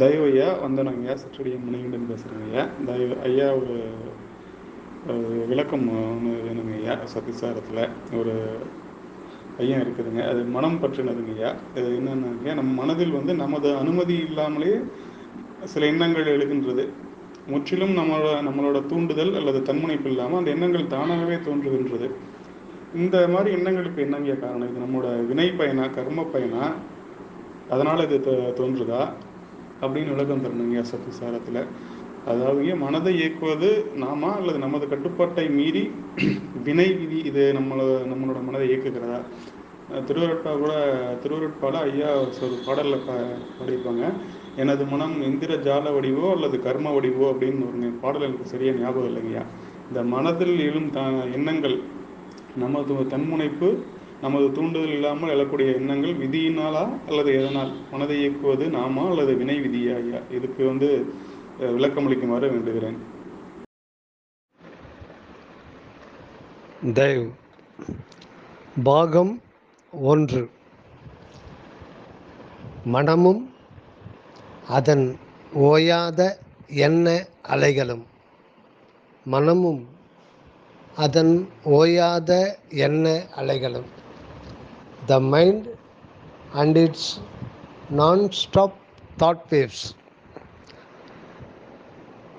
தயவு ஐயா வந்தனம் ஐயா. சிற்றடியன் மணிகண்டன் பேசுகிறேங்க ஐயா. தயவு ஐயா ஒரு விளக்கம் ஒன்று வேணுங்க ஐயா. சத்திசாரத்தில் ஒரு ஐயா இருக்குதுங்க, அது மனம் பற்றினதுங்க ஐயா. அது என்னென்னாங்க, நம்ம மனதில் வந்து நமது அனுமதி இல்லாமலே சில எண்ணங்கள் எழுகின்றது. முற்றிலும் நம்மளோட தூண்டுதல் அல்லது தன்முனைப்பு இல்லாமல் அந்த எண்ணங்கள் தானாகவே தோன்றுகின்றது. இந்த மாதிரி எண்ணங்களுக்கு என்னங்க காரணம்? இது நம்மளோட வினை பயனா, கர்ம பயனா, அதனால் இது தோன்றுதா அப்படின்னு விளக்கம் தரணுங்க சத்திசாரத்தில். அதாவது மனதை இயக்குவது நாம அல்லது நமது கட்டுப்பாட்டை மீறி வினை விதி இது நம்மளோட மனதை இயக்குகிறதா? திருவருட்பால ஐயா ஒரு பாடலில் பாடியிருப்பாங்க, எனது மனம் எந்திர ஜால வடிவோ அல்லது கர்ம வடிவோ அப்படின்னு ஒரு பாடல் எனக்கு சரியாக ஞாபகம் இல்லைங்கய்யா. இந்த மனதில் எழும் எண்ணங்கள் நமது தன்முனைப்பு, நமது தூண்டுதல் இல்லாமல் எழக்கூடிய எண்ணங்கள் விதியினாலா அல்லது எதனால் மனதை இயக்குவது நாமா அல்லது வினை விதியா ஐயா? இதுக்கு வந்து விளக்கமளிக்குமாறு வேண்டுகிறேன். தயவு பாகம் 1. மனமும் அதன் ஓயாத எண்ண அலைகளும். மனமும் அதன் ஓயாத எண்ண அலைகளும். The mind and its non-stop thought waves.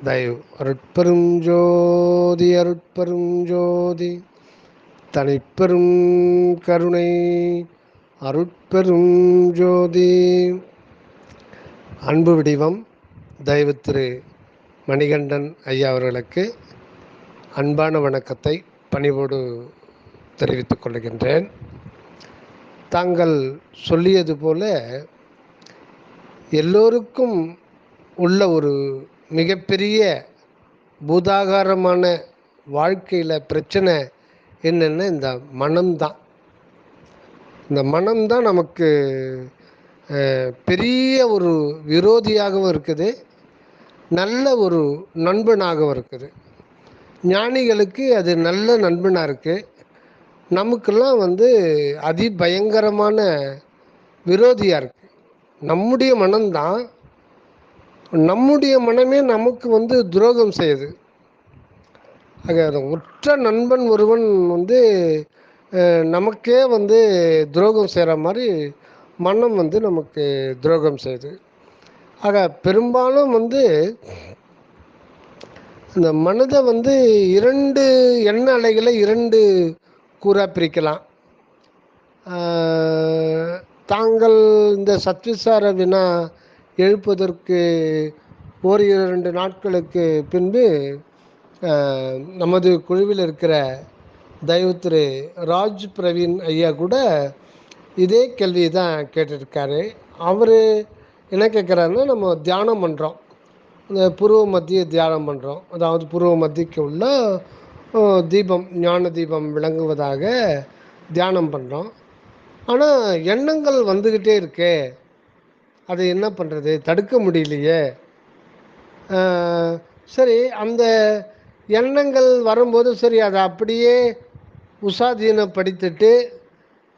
தயவு அருட்பெரும் ஜோதி அருட்பெரும் ஜோதி தனிப்பெரும் கருணை அருட்பெரும் ஜோதி. அன்பு வடிவம் தயவு திரு மணிகண்டன் ஐயா அவர்களுக்கு அன்பான வணக்கத்தை பணிவோடு தெரிவித்துக் கொள்கின்றேன். தாங்கள் சொல்லியது போல எல்லோருக்கும் உள்ள ஒரு மிகப்பெரிய பூதாகாரமான வாழ்க்கையில் பிரச்சனை என்னென்னா இந்த மனம்தான். இந்த மனம்தான் நமக்கு பெரிய ஒரு விரோதியாகவும் இருக்குது, நல்ல ஒரு நண்பனாகவும் இருக்குது. ஞானிகளுக்கு அது நல்ல நண்பனாக இருக்குது, நமக்கெல்லாம் வந்து அதிபயங்கரமான விரோதியாக இருக்குது. நம்முடைய மனம்தான், நம்முடைய மனமே நமக்கு வந்து துரோகம் செய்யுது. ஆக உற்ற நண்பன் ஒருவன் வந்து நமக்கே வந்து துரோகம் செய்கிற மாதிரி மனம் வந்து நமக்கு துரோகம் செய்யுது. ஆக பெரும்பாலும் வந்து இந்த மனதை வந்து 2 எண்ண அலைகளை 2 கூறாக பிரிக்கலாம். தாங்கள் இந்த சத்விசார வினா எழுப்பதற்கு 1-2 நாட்களுக்கு பின்பு நமது குழுவில் இருக்கிற தயவு திரு ராஜ் பிரவீன் ஐயா கூட இதே கேள்வி தான் கேட்டிருக்காரு. அவர் என்ன கேட்குறாருன்னா, நம்ம தியானம் பண்ணுறோம், இந்த புருவ மத்திய தியானம் பண்ணுறோம். அதாவது புருவ மத்திக்கு உள்ள தீபம், ஞான தீபம் விளங்குவதாக தியானம் பண்ணுறோம். ஆனால் எண்ணங்கள் வந்துக்கிட்டே இருக்கே, அது என்ன பண்ணுறது, தடுக்க முடியலையே. சரி, அந்த எண்ணங்கள் வரும்போது சரி அதை அப்படியே உசாதீனப்படுத்திட்டு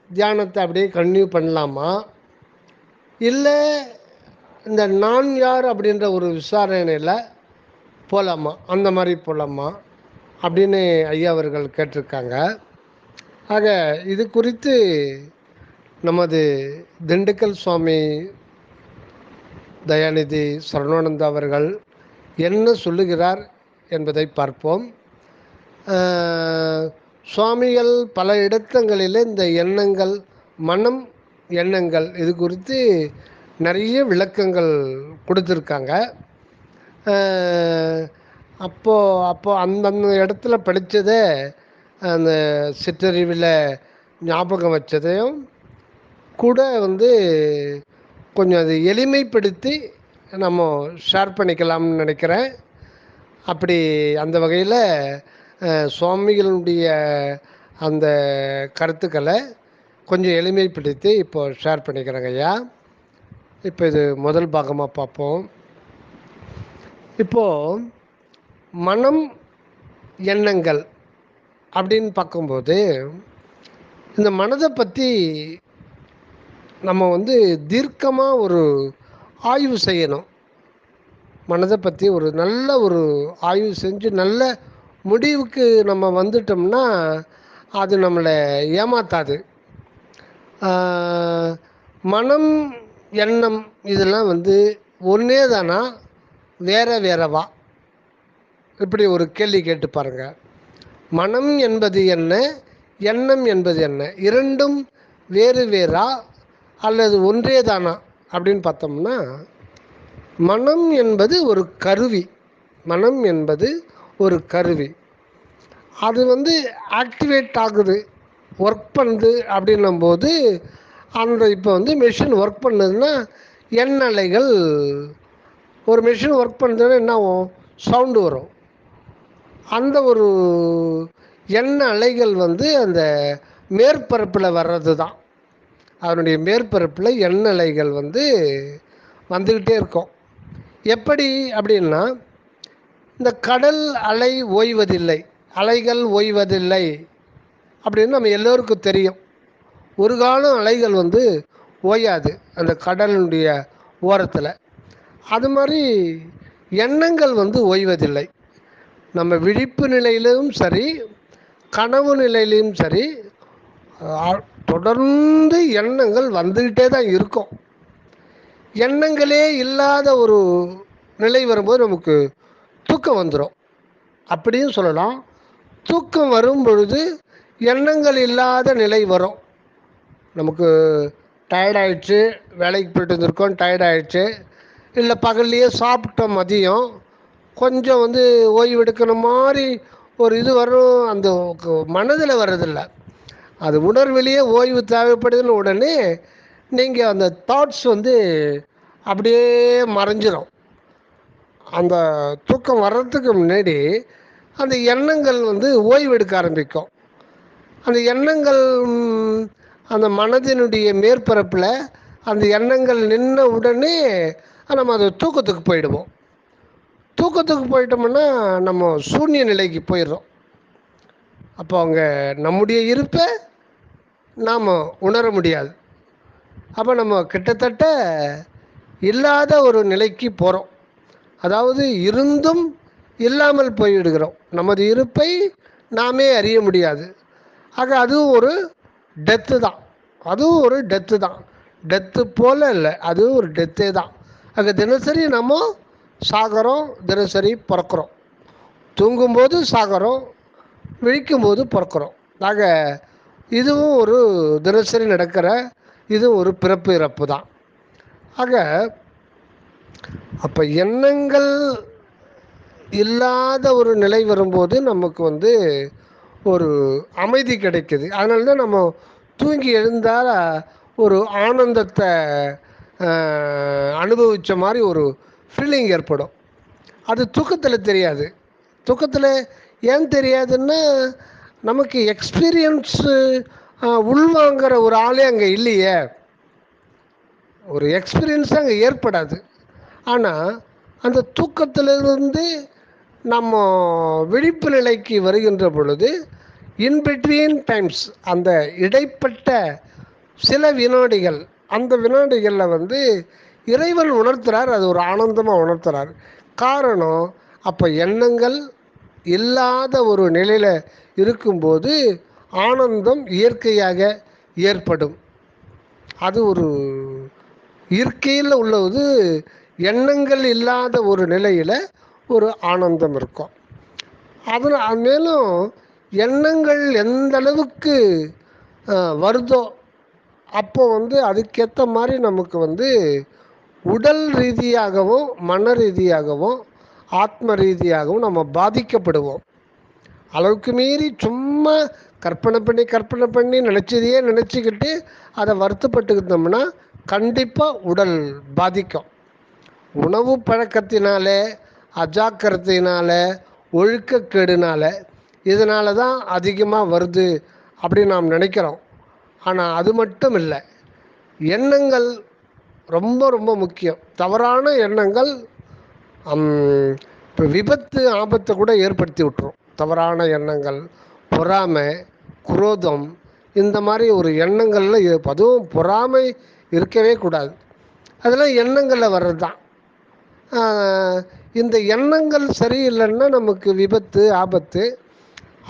தியானத்தை அப்படியே கன்டினியூ பண்ணலாமா, இல்லை இந்த நான் யார் அப்படின்ற ஒரு விசாரணையில் போகலாமா, அந்த மாதிரி போகலாமா அப்படின்னு ஐயா அவர்கள் கேட்டிருக்காங்க. ஆக இது குறித்து நமது திண்டுக்கல் சுவாமி தயாநிதி சரணானந்தா அவர்கள் என்ன சொல்லுகிறார் என்பதை பார்ப்போம். சுவாமிகள் பல இடங்களில் இந்த எண்ணங்கள், மனம், எண்ணங்கள் இது குறித்து நிறைய விளக்கங்கள் கொடுத்துருக்காங்க. அப்போ அந்தந்த இடத்துல படித்ததை அந்த சிற்றறிவில் ஞாபகம் வச்சதையும் கூட வந்து கொஞ்சம் அது எளிமைப்படுத்தி நம்ம ஷேர் பண்ணிக்கலாம்னு நினைக்கிறேன். அப்படி அந்த வகையில் சுவாமிகளுடைய அந்த கருத்துக்களை கொஞ்சம் எளிமைப்படுத்தி இப்போ ஷேர் பண்ணிக்கிறேங்க ஐயா. இப்போ இது முதல் பாகமாக பார்ப்போம். இப்போது மனம், எண்ணங்கள் அப்படின்னு பார்க்கும்போது இந்த மனதை பற்றி நம்ம வந்து தீர்க்கமாக ஒரு ஆய்வு செய்யணும். மனதை பற்றி ஒரு நல்ல ஒரு ஆய்வு செஞ்சு நல்ல முடிவுக்கு நம்ம வந்துட்டோம்னா அது நம்மளை ஏமாத்தாது. மனம், எண்ணம் இதெல்லாம் வந்து ஒன்றே தானா, வேற வேறவா? இப்படி ஒரு கேள்வி கேட்டு பாருங்க. மனம் என்பது என்ன, எண்ணம் என்பது என்ன? இரண்டும் வேறு வேறா அல்லது ஒன்றே தானா அப்படின்னு பார்த்தோம்னா, மனம் என்பது ஒரு கருவி. மனம் என்பது ஒரு கருவி. அது வந்து ஆக்டிவேட் ஆகுது, ஒர்க் பண்ணுது அப்படின்னும்போது அந்த இப்போ வந்து மெஷின் ஒர்க் பண்ணுதுன்னா எண்ணலைகள். ஒரு மெஷின் ஒர்க் பண்ணுறதுன்னா என்ன ஆகும்? சவுண்டு வரும். அந்த ஒரு எண்ண அலைகள் வந்து அந்த மேற்பரப்பில் வர்றது தான். அதனுடைய மேற்பரப்பில் எண்ண அலைகள் வந்து வந்துக்கிட்டே இருக்கும். எப்படி அப்படின்னா, இந்த கடல் அலை ஓய்வதில்லை, அலைகள் ஓய்வதில்லை அப்படின்னு நம்ம எல்லோருக்கும் தெரியும். ஒரு காலம் அலைகள் வந்து ஓயாது அந்த கடலுடைய ஓரத்தில். அது மாதிரி எண்ணங்கள் வந்து ஓய்வதில்லை. நம்ம விழிப்பு நிலையிலும் சரி, கனவு நிலையிலும் சரி, தொடர்ந்து எண்ணங்கள் வந்துக்கிட்டே தான் இருக்கும். எண்ணங்களே இல்லாத ஒரு நிலை வரும்போது நமக்கு தூக்கம் வந்துடும் அப்படியும் சொல்லலாம். தூக்கம் வரும் பொழுது எண்ணங்கள் இல்லாத நிலை வரும். நமக்கு டயர்டாயிடுச்சு, வேலைக்கு போய்ட்டு வந்திருக்கோம், டயர்டாயிடுச்சு, இல்லை பகல்லையே சாப்பிட்டோம், மதியம் கொஞ்சம் வந்து ஓய்வு எடுக்கிற மாதிரி ஒரு இது வரும். அந்த மனதில் வர்றதில்லை, அது உணர்விலேயே ஓய்வு தேவைப்படுதுன்னு உடனே நீங்கள் அந்த தாட்ஸ் வந்து அப்படியே மறைஞ்சிடும். அந்த தூக்கம் வர்றதுக்கு முன்னாடி அந்த எண்ணங்கள் வந்து ஓய்வு எடுக்க ஆரம்பிக்கும். அந்த எண்ணங்கள் அந்த மனதினுடைய மேற்பரப்பில் அந்த எண்ணங்கள் நின்ன உடனே நம்ம அது தூக்கத்துக்கு போயிடுவோம். தூக்கத்துக்கு போயிட்டோம்னா நம்ம சூன்ய நிலைக்கு போயிடுறோம். அப்போ அங்கே நம்முடைய இருப்பை நாம் உணர முடியாது. அப்போ நம்ம கிட்டத்தட்ட இல்லாத ஒரு நிலைக்கு போகிறோம். அதாவது இருந்தும் இல்லாமல் போய்விடுகிறோம். நமது இருப்பை நாமே அறிய முடியாது. ஆக அதுவும் ஒரு டெத்து தான். அதுவும் ஒரு டெத்து தான். டெத்து போல் இல்லை, அதுவும் ஒரு டெத்தே தான். ஆக தினசரி நம்ம சாகிறோம், தினசரி பிறக்கிறோம். தூங்கும்போது சாகிறோம், விழிக்கும்போது பிறக்கிறோம். ஆக இதுவும் ஒரு தினசரி நடக்கிற இதுவும் ஒரு பிறப்பு இறப்பு தான். ஆக அப்போ எண்ணங்கள் இல்லாத ஒரு நிலை வரும்போது நமக்கு வந்து ஒரு அமைதி கிடைக்குது. அதனால தான் நம்ம தூங்கி எழுந்தால் ஒரு ஆனந்தத்தை அனுபவித்த மாதிரி ஒரு ஃபீலிங் ஏற்படும். அது தூக்கத்தில் தெரியாது. தூக்கத்தில் ஏன் தெரியாதுன்னா, நமக்கு எக்ஸ்பீரியன்ஸு உள்வாங்கிற ஒரு ஆளே அங்கே இல்லையே. ஒரு எக்ஸ்பீரியன்ஸ் அங்கே ஏற்படாது. ஆனால் அந்த தூக்கத்திலிருந்து நம்ம விழிப்பு நிலைக்கு வருகின்ற பொழுது இன்பிட்வீன் டைம்ஸ், அந்த இடைப்பட்ட சில வினாடிகள், அந்த வினாடிகளில் வந்து இறைவன் உணர்த்துறார். அது ஒரு ஆனந்தமாக உணர்த்துறார். காரணம், அப்போ எண்ணங்கள் இல்லாத ஒரு நிலையில் இருக்கும்போது ஆனந்தம் இயற்கையாக ஏற்படும். அது ஒரு இயற்கையில் உள்ளது. எண்ணங்கள் இல்லாத ஒரு நிலையில் ஒரு ஆனந்தம் இருக்கும். அதில் மேலும் எண்ணங்கள் எந்த அளவுக்கு வருதோ அப்போ வந்து அதுக்கேற்ற மாதிரி நமக்கு வந்து உடல் ரீதியாகவும் மன ரீதியாகவும் ஆத்ம ரீதியாகவும் நம்ம பாதிக்கப்படுவோம். அளவுக்கு மீறி சும்மா கற்பனை பண்ணி நினச்சதையே நினச்சிக்கிட்டு அதை வருத்தப்பட்டுக்கிட்டோம்னா கண்டிப்பாக உடல் பாதிக்கும். உணவு பழக்கத்தினால, அஜாக்கிரதையினால, ஒழுக்கக்கேடுனால, இதனால தான் அதிகமாக வருது அப்படின்னு நாம் நினைக்கிறோம். ஆனால் அது மட்டும் இல்லை, எண்ணங்கள் ரொம்ப ரொம்ப முக்கியம். தவறான எண்ணங்கள் இப்போ விபத்து ஆபத்தை கூட ஏற்படுத்தி விட்டுரும். தவறான எண்ணங்கள், பொறாமை, குரோதம், இந்த மாதிரி ஒரு எண்ணங்களில் அதுவும் பொறாமை இருக்கவே கூடாது. அதெல்லாம் எண்ணங்களில் வர்றது தான். இந்த எண்ணங்கள் சரியில்லைன்னா நமக்கு விபத்து, ஆபத்து.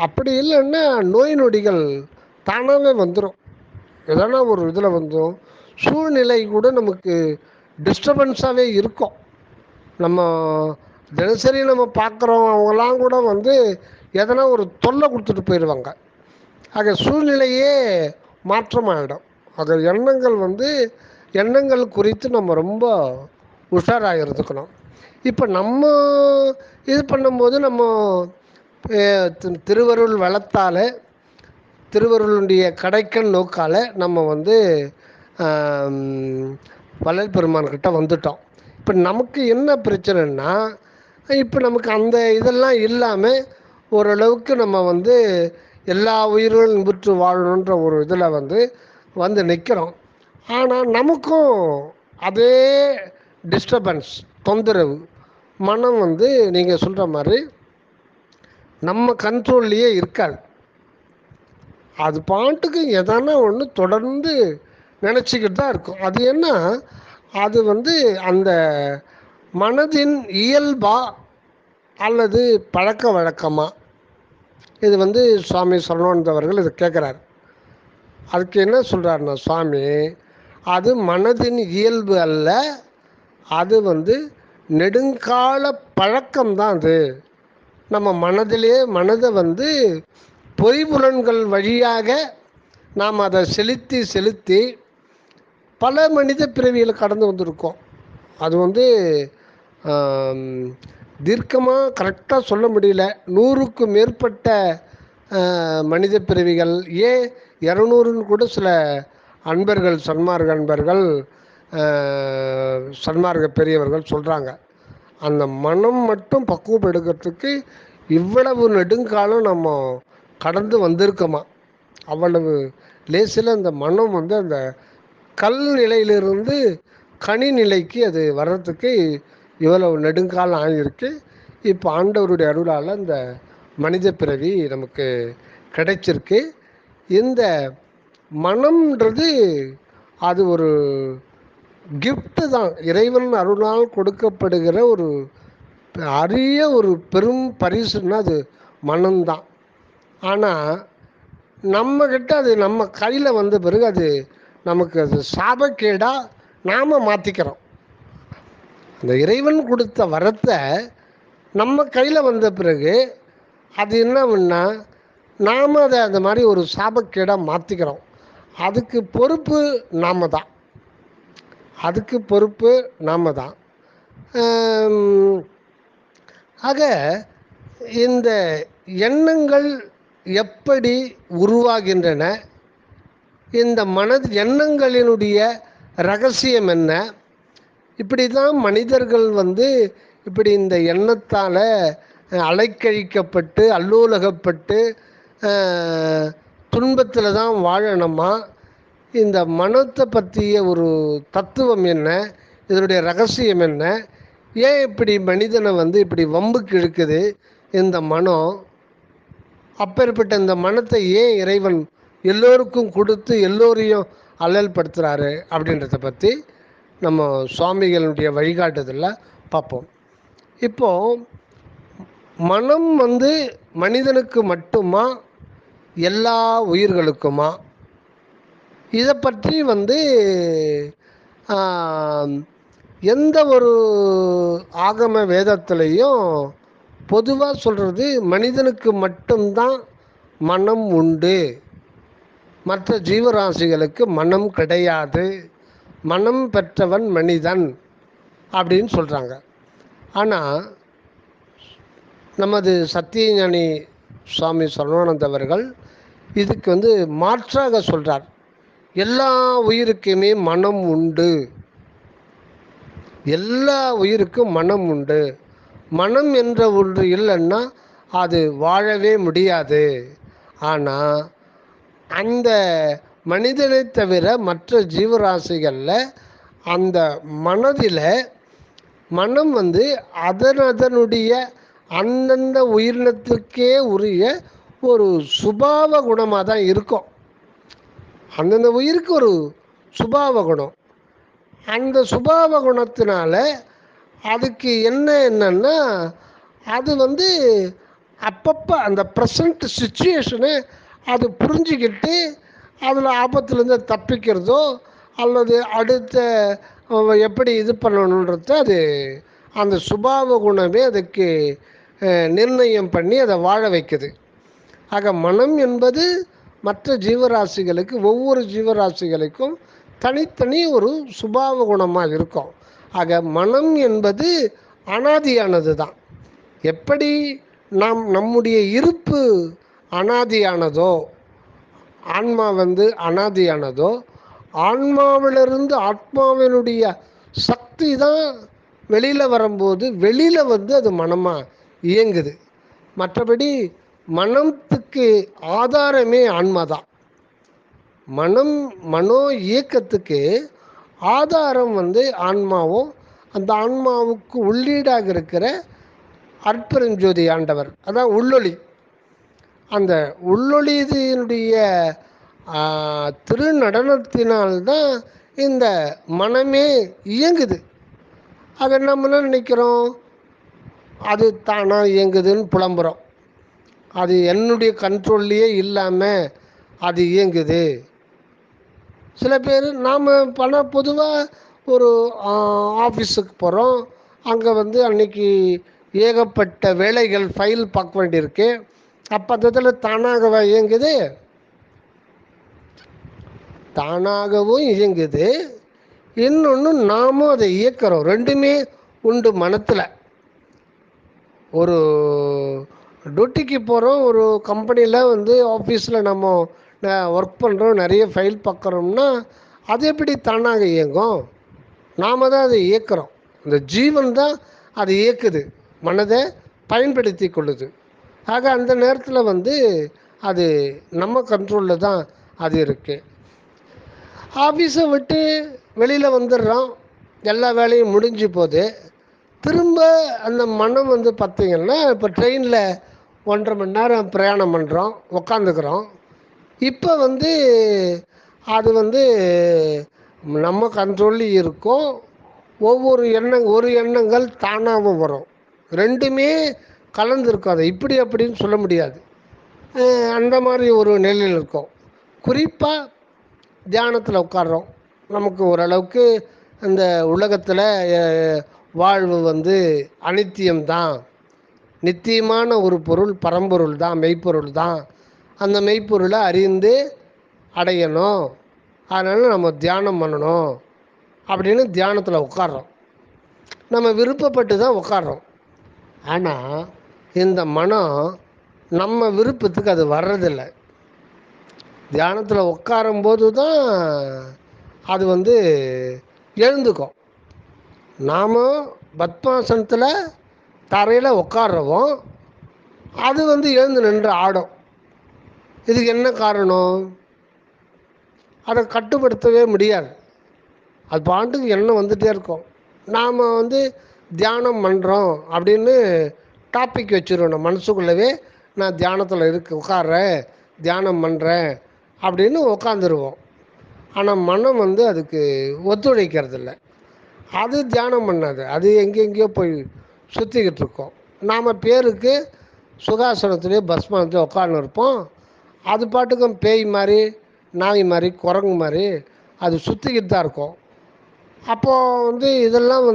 அப்படி இல்லைன்னா நோய் நொடிகள் தானாகவே வந்துடும். எதனா ஒரு இதில் வந்துடும். சூழ்நிலை கூட நமக்கு டிஸ்டர்பன்ஸாகவே இருக்கும். நம்ம தினசரி நம்ம பார்க்குறோம், அவங்களாம் கூட எதனா ஒரு தொல்லை கொடுத்துட்டு போயிடுவாங்க. ஆக சூழ்நிலையே மாற்றமாகிடும். ஆக எண்ணங்கள் குறித்து நம்ம ரொம்ப உஷாராக இருந்துக்கணும். இப்போ நம்ம இது பண்ணும்போது நம்ம திருவருள் வளத்தால், திருவருளுடைய கடைக்கண் நோக்கால் நம்ம வள்ளல் பெருமான்கிட்ட வந்துட்டோம். இப்போ நமக்கு என்ன பிரச்சனைன்னா, இப்போ நமக்கு அந்த இதெல்லாம் இல்லாமல் ஓரளவுக்கு நம்ம எல்லா உயிர்களும் இன்புற்று வாழணுன்ற ஒரு இதில் நிற்கிறோம். ஆனால் நமக்கும் அதே டிஸ்டர்பன்ஸ், தொந்தரவு, மனம் நீங்கள் சொல்கிற மாதிரி நம்ம கண்ட்ரோல்லையே இருக்காது. அது பாட்டுக்கு எதனா ஒன்று தொடர்ந்து நினச்சிக்கிட்டு தான் இருக்கும். அது என்ன, அது அந்த மனதின் இயல்பா அல்லது பழக்க வழக்கமா? இது சுவாமி சரவணானந்த அவர்கள் இது கேட்குறார். அதுக்கு என்ன சொல்கிறாருன்னா சுவாமி, அது மனதின் இயல்பு அல்ல, அது நெடுங்கால பழக்கம்தான். அது நம்ம மனதை பொய்புலன்கள் வழியாக நாம் அதை செலுத்தி பல மனித பிறவியில் கடந்து வந்திருக்கோம். அது தீர்க்கமாக கரெக்டாக சொல்ல முடியல. 100க்கு மேற்பட்ட மனித பிறவிகள், ஏன் 200ன்னு கூட சில அன்பர்கள், சன்மார்க்க அன்பர்கள், சன்மார்க்க பெரியவர்கள் சொல்கிறாங்க. அந்த மனம் மட்டும் பக்குவம் எடுக்கிறதுக்கு இவ்வளவு நெடுங்காலம் நம்ம கடந்து வந்திருக்கோமா? அவ்வளவு லேசில் அந்த மனம் அந்த கல் நிலையிலிருந்து கனி நிலைக்கு அது வர்றதுக்கு இவ்வளவு நெடுங்காலம் ஆகியிருக்கு. இப்போ ஆண்டவருடைய அருளால் இந்த மனித பிறவி நமக்கு கிடைச்சிருக்கு. இந்த மனம்ன்றது அது ஒரு கிஃப்ட்டு தான், இறைவன் அருளால் கொடுக்கப்படுகிற ஒரு அரிய ஒரு பெரும் பரிசுன்னா அது மனம்தான். ஆனால் நம்மக்கிட்ட அது நம்ம கையில் வந்த பிறகு அது நமக்கு அது சாபக்கேடாக நாம் மாற்றிக்கிறோம். அந்த இறைவன் கொடுத்த வரத்தை நம்ம கையில் வந்த பிறகு அது என்ன பண்ணா, நாம் அதை அந்த மாதிரி ஒரு சாபக்கேடாக மாற்றிக்கிறோம். அதுக்கு பொறுப்பு நாம் தான். ஆக இந்த எண்ணங்கள் எப்படி உருவாகின்றன, இந்த எண்ணங்களினுடைய ரகசியம் என்ன? இப்படி தான் மனிதர்கள் இப்படி இந்த எண்ணத்தால் அலைக்கழிக்கப்பட்டு அல்லோலகப்பட்டு துன்பத்தில் தான் வாழணுமா? இந்த மனத்தை பற்றிய ஒரு தத்துவம் என்ன, இதனுடைய ரகசியம் என்ன, ஏன் இப்படி மனிதனை இப்படி வம்புக்கு இழுக்குது இந்த மனம்? அப்பேற்பட்ட இந்த மனத்தை ஏன் இறைவன் எல்லோருக்கும் கொடுத்து எல்லோரையும் அல்லல் படுத்துகிறாரு அப்படின்றத பற்றி நம்ம சுவாமிகளுடைய வழிகாட்டுதலில் பார்ப்போம். இப்போது மனம் மனிதனுக்கு மட்டுமா, எல்லா உயிர்களுக்குமா? இதை பற்றி எந்த ஒரு ஆகம வேதத்திலையும் பொதுவாக சொல்கிறது மனிதனுக்கு மட்டும்தான் மனம் உண்டு, மற்ற ஜீவராசிகளுக்கு மனம் கிடையாது, மனம் பெற்றவன் மனிதன் அப்படின்னு சொல்கிறாங்க. ஆனால் நமது சத்தியஞானி சுவாமி சரவணானந்த அவர்கள் இதுக்கு மாற்றாக சொல்கிறார். எல்லா உயிருக்குமே மனம் உண்டு, எல்லா உயிருக்கும் மனம் உண்டு. மனம் என்ற ஒன்று இல்லைன்னா அது வாழவே முடியாது. ஆனால் அந்த மனிதனை தவிர மற்ற ஜீவராசிகளில் அந்த மனதில் மனம் அதனுடைய அந்தந்த உயிரினத்துக்கே உரிய ஒரு சுபாவ குணமாக தான் இருக்கும். அந்தந்த உயிருக்கு ஒரு சுபாவ குணம். அந்த சுபாவ குணத்தினால அதுக்கு என்னன்னா அது வந்து அப்பப்போ அந்த ப்ரெசண்ட் சுச்சுவேஷனை அது புரிஞ்சுக்கிட்டு அதில் ஆபத்துலேருந்து தப்பிக்கிறதோ அல்லது அடுத்த எப்படி இது பண்ணணுன்றது அது அந்த சுபாவ குணமே அதுக்கு நிர்ணயம் பண்ணி அதை வாழ வைக்குது. ஆக மனம் என்பது மற்ற ஜீவராசிகளுக்கு ஒவ்வொரு ஜீவராசிகளுக்கும் தனித்தனி ஒரு சுபாவ குணமாக இருக்கும். ஆக மனம் என்பது அனாதியானது தான். எப்படி நம்முடைய இருப்பு அனாதியானதோ, ஆன்மா அனாதியானதோ, ஆன்மாவிலிருந்து ஆத்மாவினுடைய சக்தி தான் வெளியில் வரும்போது வெளியில் அது மனமாக இயங்குது. மற்றபடி மனத்துக்கு ஆதாரமே ஆன்மா தான். மனோ இயக்கத்துக்கு ஆதாரம் ஆன்மாவும் அந்த ஆன்மாவுக்கு உள்ளீடாக இருக்கிற அற்பெருஞ்சோதி ஆண்டவர், அதான் உள்ளொளி. அந்த உள்ளொளியினுடைய திருநடனத்தினால்தான் இந்த மனமே இயங்குது. அதை நம்ம என்ன நினைக்கிறோம், அது தானாக இயங்குதுன்னு புலம்புறோம். அது என்னுடைய கண்ட்ரோல்லையே இல்லாமல் அது இயங்குது. சில பேர் நாம் பொதுவாக ஒரு ஆஃபீஸுக்கு போகிறோம், அங்கே அன்னைக்கு ஏகப்பட்ட வேலைகள் ஃபைல் பார்க்க வேண்டியிருக்கு. அப்போ அந்த இதில் தானாகவே இயங்குது, தானாகவும் இயங்குது. இன்னொன்று நாமும் அதை இயக்கிறோம். ரெண்டுமே உண்டு மனத்தில். ஒரு டியூட்டிக்கு போகிறோம், ஒரு கம்பெனியில் ஆஃபீஸில் நம்ம ஒர்க் பண்ணுறோம், நிறைய ஃபைல் பார்க்குறோம்னா அது எப்படி தானாக இயங்கும்? நாம் தான் அதை இயக்கிறோம். இந்த ஜீவன் தான் அதை இயக்குது, மனதை பயன்படுத்தி கொள்ளுது. ஆக அந்த நேரத்தில் அது நம்ம கண்ட்ரோலில் தான் அது இருக்குது. ஆஃபீஸை விட்டு வெளியில் வந்துடுறோம், எல்லா வேலையும் முடிஞ்சு போகுது. திரும்ப அந்த மனம் பார்த்திங்கன்னா, இப்போ ட்ரெயினில் 1.5 மணி நேரம் பிரயாணம் பண்ணுறோம், உக்காந்துக்கிறோம். இப்போ அது நம்ம கண்ட்ரோலில் இருக்கும். ஒவ்வொரு ஒரு எண்ணங்கள் தானாகவும் வரும். ரெண்டுமே கலந்துருக்கும். அதை இப்படி அப்படின்னு சொல்ல முடியாது. அந்த மாதிரி ஒரு நிலையில் இருக்கும். குறிப்பாக தியானத்தில் உட்கார்றோம், நமக்கு ஓரளவுக்கு இந்த உலகத்தில் வாழ்வு அனித்தியம்தான், நித்தியமான ஒரு பொருள் பரம்பொருள் தான், மெய்ப்பொருள் தான். அந்த மெய்ப்பொருளை அறிந்து அடையணும், அதனால் நம்ம தியானம் பண்ணணும் அப்படின்னு தியானத்தில் உட்கார்றோம். நம்ம விருப்பப்பட்டு தான் உட்கார்றோம். ஆனால் இந்த மனம் நம்ம விருப்பத்துக்கு அது வர்றதில்லை. தியானத்தில் உட்காரும்போது தான் அது எழுந்துக்கும். நாம் பத்மாசனத்தில் தரையில் உட்கார்றவோம், அது எழுந்து நின்று ஆடும். இதுக்கு என்ன காரணம்? அதை கட்டுப்படுத்தவே முடியாது. அது பாட்டுக்கு எண்ணம் வந்துகிட்டே இருக்கும். நாம் தியானம் பண்ணுறோம் அப்படின்னு டாபிக் வச்சுருவோம் நம்ம மனசுக்குள்ளவே. நான் தியானத்தில் உட்கார்றேன், தியானம் பண்ணுறேன் அப்படின்னு உட்காந்துருவோம். ஆனால் மனம் அதுக்கு ஒத்துழைக்கிறதில்ல. அது தியானம் பண்ணாது, அது எங்கெங்கேயோ போய் சுற்றிக்கிட்டு இருக்கோம். நாம் பேருக்கு சுகாசனத்துலேயே பஸ்மானத்தில் உட்கார்ந்து இருப்போம். அது பாட்டுக்கும் பேய் மாதிரி, நாய் மாதிரி, குரங்கு மாதிரி அது சுற்றிக்கிட்டு தான் இருக்கும். அப்போது இதெல்லாம்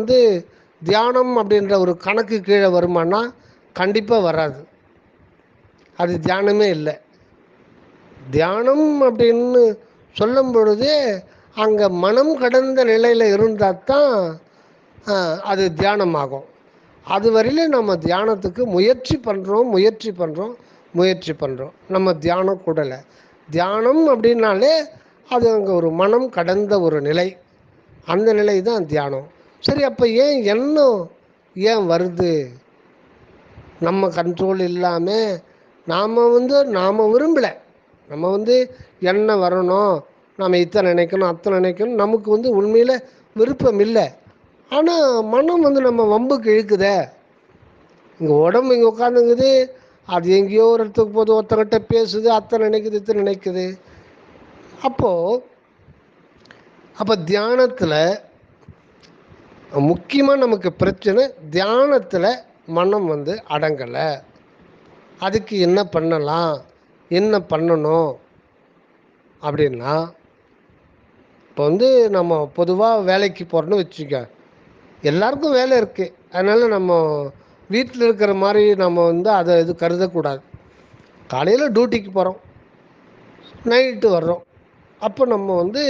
தியானம் அப்படின்ற ஒரு கணக்கு கீழே வருமானா கண்டிப்பாக வராது. அது தியானமே இல்லை. தியானம் அப்படின்னு சொல்லும் பொழுதே அங்கே மனம் கடந்த நிலையில் இருந்தால் தான் அது தியானமாகும். அது வரையிலும் நம்ம தியானத்துக்கு முயற்சி பண்ணுறோம். நம்ம தியானம் கூடலை. தியானம் அப்படின்னாலே அது அங்கே ஒரு மனம் கடந்த ஒரு நிலை, அந்த நிலை தான் தியானம். சரி, அப்போ எண்ணம் ஏன் வருது? நம்ம கண்ட்ரோல் இல்லாமல் நாம் விரும்பலை. நம்ம எண்ணம் வரணும், நாம் இத்தனை நினைக்கணும் அத்தனை நினைக்கணும், நமக்கு உண்மையில் விருப்பம் இல்லை. ஆனால் மனம் நம்ம வம்புக்கு இழுக்குதே. இங்கே உடம்பு இங்கே உட்காந்துங்குது, அது எங்கேயோ ஒரு இடத்துக்கு போது, ஒருத்தங்கிட்ட பேசுது, அத்தனை நினைக்குது இத்தனை நினைக்குது. அப்போ தியானத்தில் முக்கியமாக நமக்கு பிரச்சனை தியானத்தில் மனம் வந்து அடங்கலை. அதுக்கு என்ன பண்ணலாம், என்ன பண்ணணும் அப்படின்னா, இப்போ வந்து நம்ம பொதுவாக வேலைக்கு போகிறோன்னு வச்சுக்க, எல்லாருக்கும் வேலை இருக்குது. அதனால் நம்ம வீட்டில் இருக்கிற மாதிரி நம்ம வந்து அதை இது கருதக்கூடாது. காலையில் டியூட்டிக்கு போகிறோம், நைட்டு வர்றோம். அப்போ நம்ம வந்து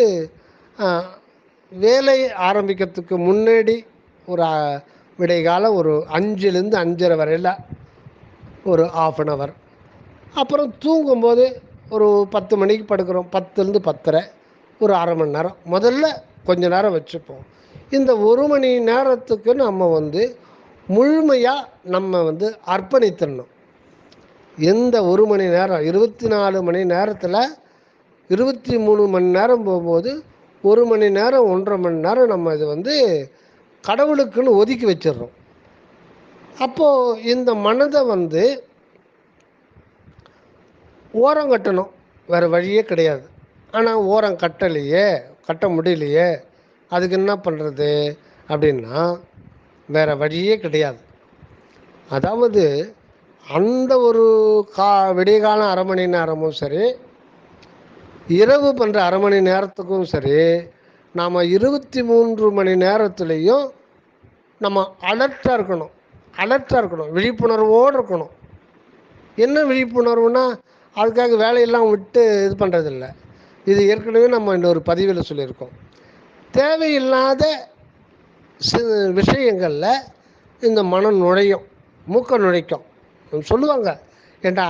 வேலை ஆரம்பிக்கிறதுக்கு முன்னாடி ஒரு விடைகால ஒரு 5லேருந்து 5:30 வரையில் ஒரு 1/2 hour. அப்புறம் தூங்கும்போது ஒரு 10 மணிக்கு படுக்கிறோம், 10லேருந்து 10:30, ஒரு 1/2 மணி நேரம் முதல்ல கொஞ்ச நேரம் வச்சுப்போம். இந்த 1 மணி நேரத்துக்கு நம்ம வந்து முழுமையாக நம்ம வந்து அர்ப்பணித்திடணும். எந்த 1 மணி நேரம் 24 மணி நேரத்தில் 23 மணி நேரம் போகும்போது 1 மணி நேரம் 1.5 மணி நேரம் நம்ம இது வந்து கடவுளுக்குன்னு ஒதுக்கி வச்சிடுறோம். அப்போது இந்த மனதை வந்து ஓரம் கட்டணும், வேறு வழியே கிடையாது. ஆனால் ஓரம் கட்டலையே, கட்ட முடியலையே, அதுக்கு என்ன பண்ணுறது அப்படின்னா வேறு வழியே கிடையாது. அதாவது அந்த ஒரு விடிய காலம் 1/2 மணி நேரமும் சரி, இரவு பண்ணுற 1/2 மணி நேரத்துக்கும் சரி, நாம் 23 மணி நேரத்துலேயும் நம்ம அலர்ட்டாக இருக்கணும். அலர்ட்டாக இருக்கணும், விழிப்புணர்வோடு இருக்கணும். என்ன விழிப்புணர்வுனா அதுக்காக வேலையெல்லாம் விட்டு இது பண்ணுறதில்ல. இது ஏற்கனவே நம்ம இன்னொரு பதிவில் சொல்லியிருக்கோம். தேவையில்லாத விஷயங்களில் இந்த மனம் நுழையும், மூக்க நுழைக்கும். சொல்லுவாங்க, ஏண்டா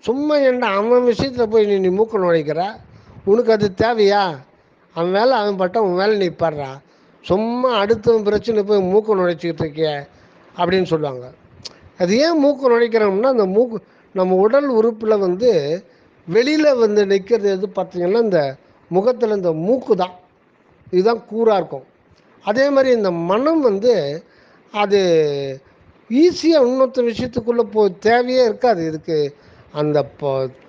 சும்மா ஏண்டா அவன் விஷயத்தில் போய் நீ மூக்க நுழைக்கிற, உனக்கு அது தேவையா, அவன் வேலை அவன் பட்ட உன் வேலை நீ பாடுறா, சும்மா அடுத்தவன் பிரச்சனை போய் மூக்க நுழைச்சிக்கிட்டு இருக்கிய அப்படின்னு சொல்லுவாங்க. அது ஏன் மூக்கு நுழைக்கிறோம்னா, அந்த மூக்கு நம்ம உடல் உறுப்பில் வந்து வெளியில் வந்து நிற்கிறது எது பார்த்திங்கன்னா இந்த முகத்தில் இந்த மூக்கு தான். இதுதான் கூராக இருக்கும். அதே மாதிரி இந்த மனம் வந்து அது ஈஸியாக இன்னொருத்த விஷயத்துக்குள்ளே தேவையே இருக்காது. இதுக்கு அந்த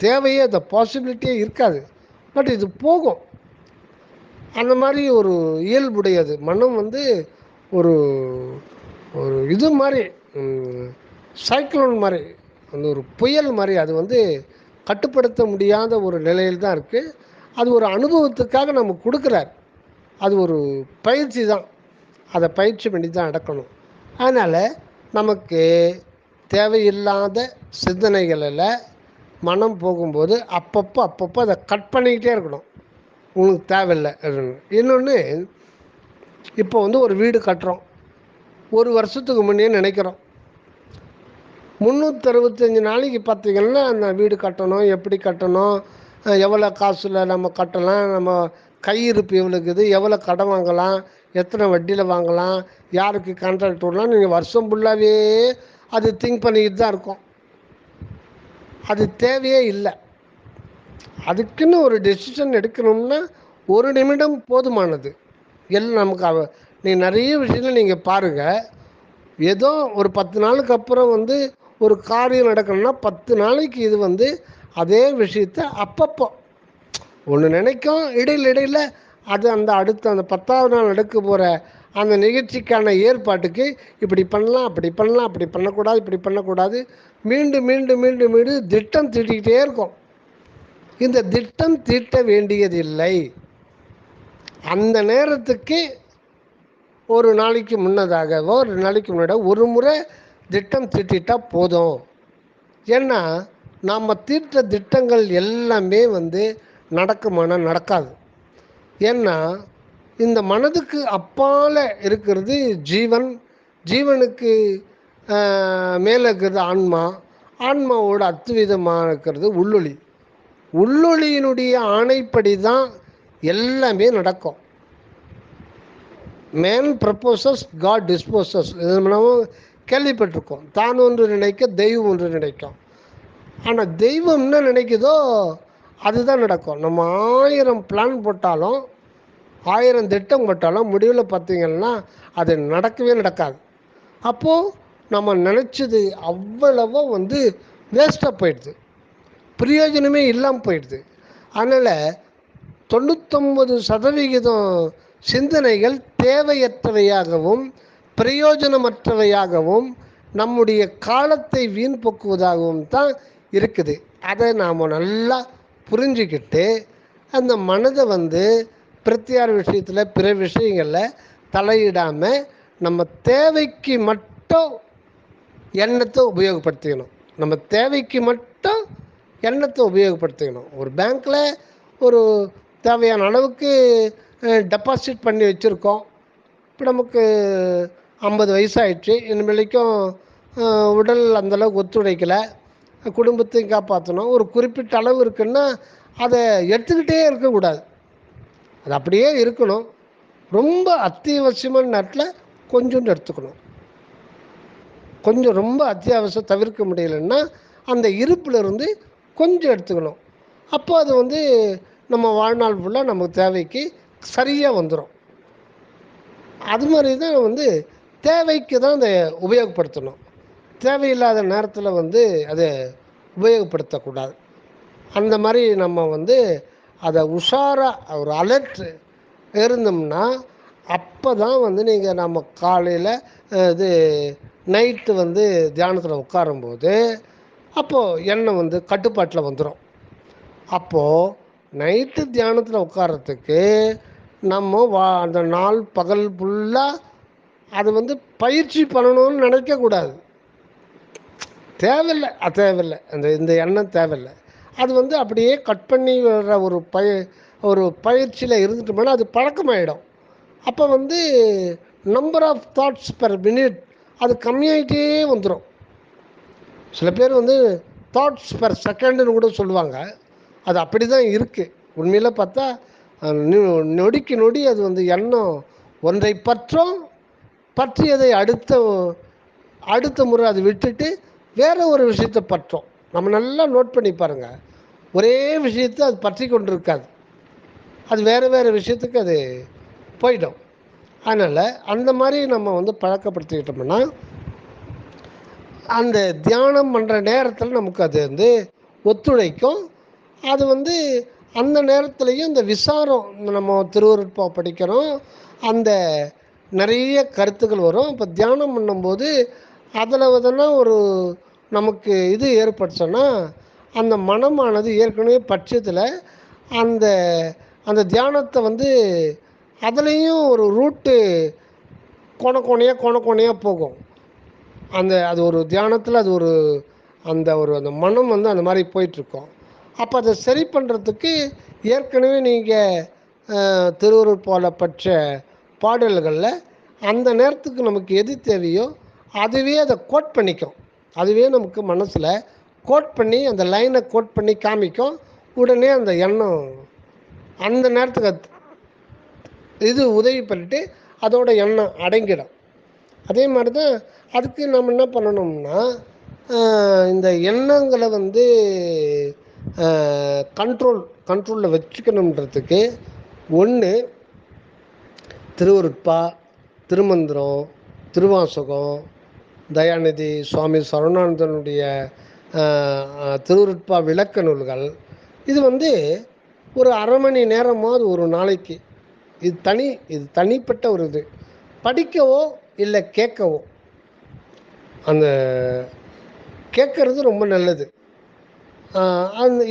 தேவையே, அந்த பாசிபிலிட்டியே இருக்காது. பட் இது போகும். அந்த மாதிரி ஒரு இயல்புடையது மனம் வந்து ஒரு ஒரு இது மாதிரி, சைக்ளோன் மாதிரி, அந்த ஒரு புயல் மாதிரி. அது வந்து கட்டுப்படுத்த முடியாத ஒரு நிலையில் தான் இருக்குது. அது ஒரு அனுபவத்துக்காக நம்ம கொடுக்குறார். அது ஒரு பயிற்சி தான், அதை பயிற்சி பண்ணி தான் அடக்கணும். அதனால் நமக்கு தேவையில்லாத சிந்தனைகளில் மனம் போகும்போது அப்பப்போ அதை கட் பண்ணிக்கிட்டே இருக்கணும். உங்களுக்கு தேவையில்லை. இன்னொன்று, இப்போ வந்து ஒரு வீடு கட்டுறோம், 1 வருஷத்துக்கு முன்னே நினைக்கிறோம். 365 நாளைக்கு பார்த்திங்கன்னா அந்த வீடு கட்டணும், எப்படி கட்டணும், எவ்வளோ காசில் நம்ம கட்டலாம், நம்ம கையிருப்பு எவ்வளோ இருக்குது, எவ்வளோ கடன் வாங்கலாம், எத்தனை வட்டியில் வாங்கலாம், யாருக்கு கான்ட்ராக்ட் விடலாம், நீங்கள் வருஷம் ஃபுல்லாகவே அது திங்க் பண்ணிக்கிட்டு தான் இருக்கும். அது தேவையே இல்லை. அதுக்குன்னு ஒரு டெசிஷன் எடுக்கணும்னா 1 நிமிடம் போதுமானது. எல்லாம் நமக்கு நீ நிறைய விஷயங்கள் நீங்கள் பாருங்கள். ஏதோ ஒரு 10 நாளுக்கு அப்புறம் வந்து ஒரு காரியம் நடக்கணும்னா 10 நாளைக்கு இது வந்து அதே விஷயத்தை அப்பப்போ ஒன்று நினைக்கும், இடையில் அது அந்த அடுத்த அந்த 10ஆவது நாள் நடக்க போகிற அந்த நிகழ்ச்சிக்கான ஏற்பாட்டுக்கு இப்படி பண்ணலாம், அப்படி பண்ணலாம், அப்படி பண்ணக்கூடாது, இப்படி பண்ணக்கூடாது, மீண்டும் மீண்டும் மீண்டும் மீண்டும் திட்டம் தீட்டிக்கிட்டே இருக்கும். இந்த திட்டம் தீட்ட வேண்டியதில்லை. அந்த நேரத்துக்கு ஒரு நாளைக்கு முன்னதாகவோ 2 நாளைக்கு முன்னாடி ஒரு முறை திட்டம் தீட்டிட்டால் போதும். ஏன்னா நாம் தீட்ட திட்டங்கள் எல்லாமே வந்து நடக்குமானா நடக்காது. ஏன்னா இந்த மனதுக்கு அப்பால் இருக்கிறது ஜீவன், ஜீவனுக்கு மேலே இருக்கிறது ஆன்மா, ஆன்மாவோட அத்துவிதமாக இருக்கிறது உள்ளொளி. உள்ளொளியினுடைய ஆணைப்படி தான் எல்லாமே நடக்கும். Man proposes, God disposes. இது நம்ம கேள்விப்பட்டிருக்கோம். தான் ஒன்று நினைக்க தெய்வம் ஒன்று நினைக்கும். ஆனால் தெய்வம் என்ன நினைக்குதோ அதுதான் நடக்கும். நம்ம 1000 பிளான் போட்டாலும் 1000 திட்டம் போட்டாலும் முடிவில் பார்த்திங்கன்னா அது நடக்கவே நடக்காது. அப்போது நம்ம நினச்சது அவ்வளவோ வந்து வேஸ்ட்டாக போயிடுது, பிரயோஜனமே இல்லாமல் போயிடுது. அதனால் 99% சிந்தனைகள் தேவையற்றவையாகவும் பிரயோஜனமற்றவையாகவும் நம்முடைய காலத்தை வீண் போக்குவதாகவும் தான் இருக்குது. அதை நாம் நல்லா புரிஞ்சுக்கிட்டு அந்த மனதை வந்து பிரத்தியார் விஷயத்தில் பிற விஷயங்களில் தலையிடாமல் நம்ம தேவைக்கு மட்டும் எண்ணத்தை உபயோகப்படுத்திக்கணும். நம்ம தேவைக்கு மட்டும் எண்ணத்தை உபயோகப்படுத்திக்கணும். ஒரு பேங்க்கில் ஒரு தேவையான அளவுக்கு டெபாசிட் பண்ணி வச்சுருக்கோம். இப்போ நமக்கு 50 வயசாகிடுச்சு, இனிமேலைக்கும் உடல் அந்தளவுக்கு ஒத்துழைக்கலை, குடும்பத்தையும் காப்பாற்றணும். ஒரு குறிப்பிட்ட அளவு இருக்குன்னா அதை எடுத்துக்கிட்டே இருக்கக்கூடாது, அது அப்படியே இருக்கணும். ரொம்ப அத்தியாவசியமான நேரத்தில் கொஞ்சோண்டு எடுத்துக்கணும். கொஞ்சம் ரொம்ப அத்தியாவசியம் தவிர்க்க முடியலைன்னா அந்த இருப்பிலிருந்து கொஞ்சம் எடுத்துக்கணும். அப்போ அது வந்து நம்ம வாழ்நாள் ஃபுல்லாக நமக்கு தேவைக்கு சரியாக வந்துடும். அது மாதிரி தான் வந்து தேவைக்கு தான் அதை உபயோகப்படுத்தணும். தேவையில்லாத நேரத்தில் வந்து அதை உபயோகப்படுத்தக்கூடாது. அந்த மாதிரி நம்ம வந்து அதை உஷாராக ஒரு அலர்ட் இருந்தோம்னா அப்போ தான் வந்து நீங்கள் நம்ம காலையில் இது நைட்டு வந்து தியானத்தில் உட்காரும்போது அப்போது எண்ணம் வந்து கட்டுப்பாட்டில் வந்துடும். அப்போது நைட்டு தியானத்தில் உட்காரத்துக்கு நம்ம அந்த நாள் பகல் ஃபுல்லாக அது வந்து பயிற்சி பண்ணணும்னு நினைக்கக்கூடாது. தேவையில்லை, அது தேவையில்லை, இந்த எண்ணம் தேவையில்லை. அது வந்து அப்படியே கட் பண்ணி வர்ற ஒரு பயிற்சியில் இருந்துட்டோம்னா அது பழக்கமாயிடும். அப்போ வந்து number of thoughts per minute அது கம்மியாகிட்டே வந்துடும். சில பேர் வந்து தாட்ஸ் பெர் செகண்டுன்னு கூட சொல்லுவாங்க. அது அப்படி தான் இருக்குது. உண்மையில் பார்த்தா நொடிக்கு நொடி அது வந்து எண்ணம் ஒன்றை பற்றியதை அடுத்த முறை அதை விட்டுட்டு வேறு ஒரு விஷயத்தை பற்றோம். நம்ம நல்லா நோட் பண்ணி பாருங்கள், ஒரே விஷயத்தை அது பற்றி கொண்டு இருக்காது, அது வேறு விஷயத்துக்கு அது போயிடும். அதனால் அந்த மாதிரி நம்ம வந்து பழக்கப்படுத்திக்கிட்டோம்னா அந்த தியானம் பண்ணுற நேரத்தில் நமக்கு அது வந்து ஒத்துழைக்கும். அது வந்து அந்த நேரத்துலையும் இந்த விசாரம், நம்ம திருவருட்பா படிக்கிறோம், அந்த நிறைய கருத்துக்கள் வரும். இப்போ தியானம் பண்ணும்போது அதில் எதனா ஒரு நமக்கு இது ஏற்படுச்சோன்னா அந்த மனமானது ஏற்கனவே பட்சத்தில் அந்த அந்த தியானத்தை வந்து அதுலேயும் ஒரு ரூட்டு கோணையாக போகும். அது ஒரு தியானத்தில் அது ஒரு அந்த மனம் வந்து அந்த மாதிரி போயிட்டுருக்கோம். அப்போ அதை சரி பண்ணுறதுக்கு ஏற்கனவே நீங்கள் திருவருட்பால பற்ற பாடல்களில் அந்த நேரத்துக்கு நமக்கு எது தேவையோ அதுவே அதை கோட் பண்ணிக்கும். அதுவே நமக்கு மனசில் கோட் பண்ணி அந்த லைனை கோட் பண்ணி காமிக்கும். உடனே அந்த எண்ணம் அந்த நேரத்துக்கு இது உதவி பண்ணிட்டு அதோட எண்ணம் அடங்கிடும். அதே மாதிரி தான் அதுக்கு நம்ம என்ன பண்ணணும்னா இந்த எண்ணங்களை வந்து கண்ட்ரோலில் வச்சுக்கணுன்றதுக்கு ஒன்று திருவருட்பா, திருமந்திரம், திருவாசகம், தயாநிதி சுவாமி சரவணானந்தனுடைய திருவருட்பா விளக்க நூல்கள், இது வந்து ஒரு அரை மணி நேரமாவது ஒரு நாளைக்கு, இது தனிப்பட்ட ஒரு இது படிக்கவோ இல்லை கேட்கவோ, அந்த கேட்குறது ரொம்ப நல்லது.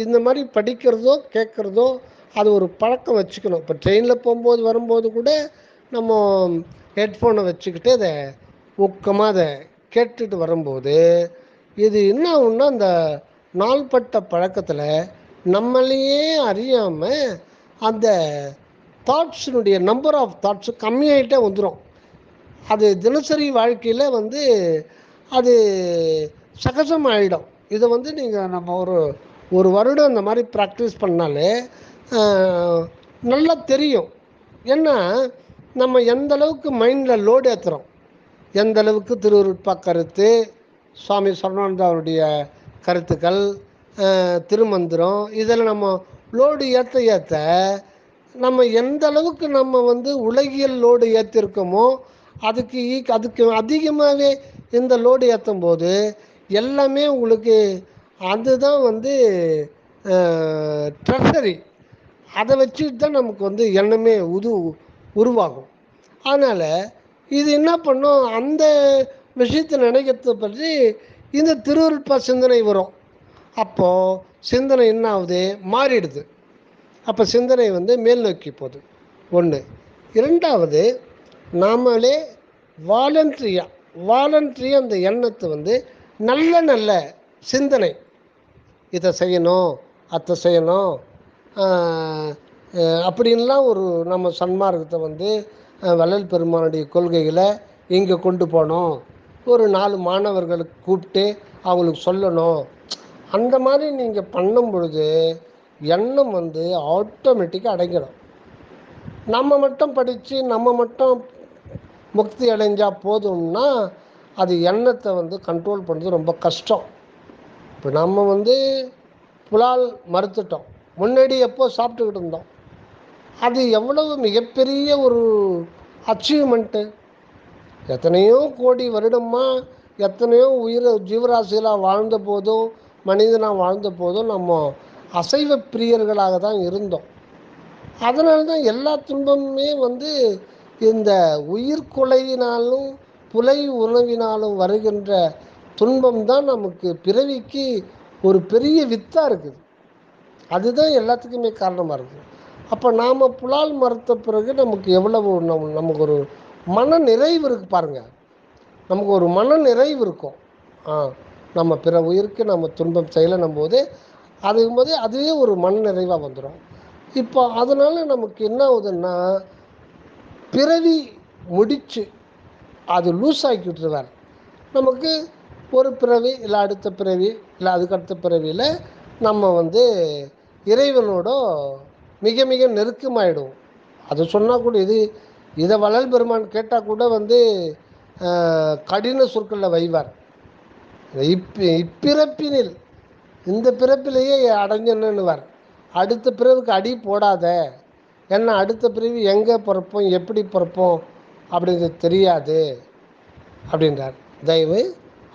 இந்த மாதிரி படிக்கிறதோ கேட்குறதோ அது ஒரு பழக்கம் வச்சுக்கணும். இப்போ ட்ரெயினில் போகும்போது வரும்போது கூட நம்ம ஹெட்ஃபோனை வச்சுக்கிட்டு அதை ஊக்கமாக அதை கேட்டுட்டு வரும்போது இது என்ன ஆகும்னா அந்த நாள்பட்ட பழக்கத்தில் நம்மளையே அறியாமல் அந்த தாட்ஸினுடைய நம்பர் ஆஃப் தாட்ஸு கம்மியாகிட்டே வந்துடும். அது தினசரி வாழ்க்கையில் வந்து அது சகஜமாகிடும். இதை வந்து நீங்கள் நம்ம ஒரு வருடம் அந்த மாதிரி ப்ராக்டிஸ் பண்ணாலே நல்லா தெரியும். ஏன்னா நம்ம எந்த அளவுக்கு மைண்டில் லோடு ஏற்றுறோம், எந்த அளவுக்கு திருவருட்பா கருத்து, சுவாமி சரவணானந்தா அவருடைய கருத்துக்கள், திருமந்திரம், இதில் நம்ம லோடு ஏற்ற நம்ம எந்த அளவுக்கு நம்ம வந்து உலகியல் லோடு ஏற்றிருக்கோமோ அதுக்கு அதிகமாகவே இந்த லோடு ஏற்றும் போது எல்லாமே உங்களுக்கு அதுதான் வந்து ட்ரெஷரி. அதை வச்சுட்டு தான் நமக்கு வந்து எண்ணமே உருவாகும். அதனால் இது என்ன பண்ணும், அந்த விஷயத்தை நினைக்கிறத பற்றி இந்த திருவருட்பா சிந்தனை வரும். அப்போது சிந்தனை என்ன ஆகுது, மாறிடுது. அப்போ சிந்தனை வந்து மேல் நோக்கி போகுது. ஒன்று. இரண்டாவது, நாமளே வாலண்ட்ரியாக அந்த எண்ணத்தை வந்து நல்ல நல்ல சிந்தனை, இதை செய்யணும் அதை செய்யணும் அப்படின்லாம் ஒரு நம்ம சன்மார்க்கத்தை வந்து வள்ளல் பெருமானுடைய கொள்கைகளை இங்கே கொண்டு போனோம், ஒரு 4 மாணவர்களுக்கு கூப்பிட்டு அவங்களுக்கு சொல்லணும், அந்த மாதிரி நீங்கள் பண்ணும் பொழுது எண்ணம் வந்து ஆட்டோமேட்டிக்காக அடங்கிடும். நம்ம மட்டும் படித்து நம்ம மட்டும் முக்தி அடைஞ்சால் போதும்னா அது எண்ணத்தை வந்து கண்ட்ரோல் பண்ணுறது ரொம்ப கஷ்டம். இப்போ நம்ம வந்து புலால் மறுத்துட்டோம், முன்னாடி எப்போ சாப்பிட்டுக்கிட்டு இருந்தோம், அது எவ்வளவு மிகப்பெரிய ஒரு அச்சீவ்மெண்ட்டு. எத்தனையோ கோடி வருடமாக எத்தனையோ ஜீவராசிகளாக வாழ்ந்த போதும் மனிதனாக வாழ்ந்த போதும் நம்ம அசைவ பிரியர்களாக தான் இருந்தோம். அதனால தான் எல்லா துன்பமுமே வந்து இந்த உயிர்கொலையினாலும் புலை உணவினாலும் வருகின்ற துன்பம் தான் நமக்கு பிறவிக்கு ஒரு பெரிய வித்தாக இருக்குது. அதுதான் எல்லாத்துக்குமே காரணமாக இருக்குது. அப்போ நாம் புலால் மறுத்த பிறகு நமக்கு எவ்வளவு நமக்கு ஒரு மன நிறைவு இருக்குது பாருங்கள். நமக்கு ஒரு மன நிறைவு இருக்கும். நம்ம பிற உயிருக்கு நம்ம துன்பம் செய்யலைன்னும் போது அதுக்கும்போது அதுவே ஒரு மன நிறைவாக வந்துடும். இப்போ அதனால் நமக்கு என்ன ஆகுதுன்னா, பிறவி முடிச்சு அது லூஸ் ஆக்கிட்டுருவார். நமக்கு ஒரு பிறவி இல்லை அடுத்த பிறவி இல்லை அதுக்கடுத்த பிறவியில் நம்ம வந்து இறைவனோட மிக மிக நெருக்கமாயிடுவோம். அது சொன்னால் கூட இதை வள்ளல் பெருமான் கேட்டால் கூட வந்து கடின சொற்களில் வைவார். இப்பிறப்பினில் இந்த பிறப்பிலேயே அடைஞ்சனுவார். அடுத்த பிறவுக்கு அடி போடாத, ஏன்னா அடுத்த பிறவி எங்கே பிறப்போம் எப்படி பிறப்போம் அப்படிங்கிறது தெரியாது அப்படின்றார். தயவு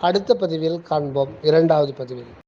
அடுத்த பதிவில் காண்போம், 2வது பதிவில்.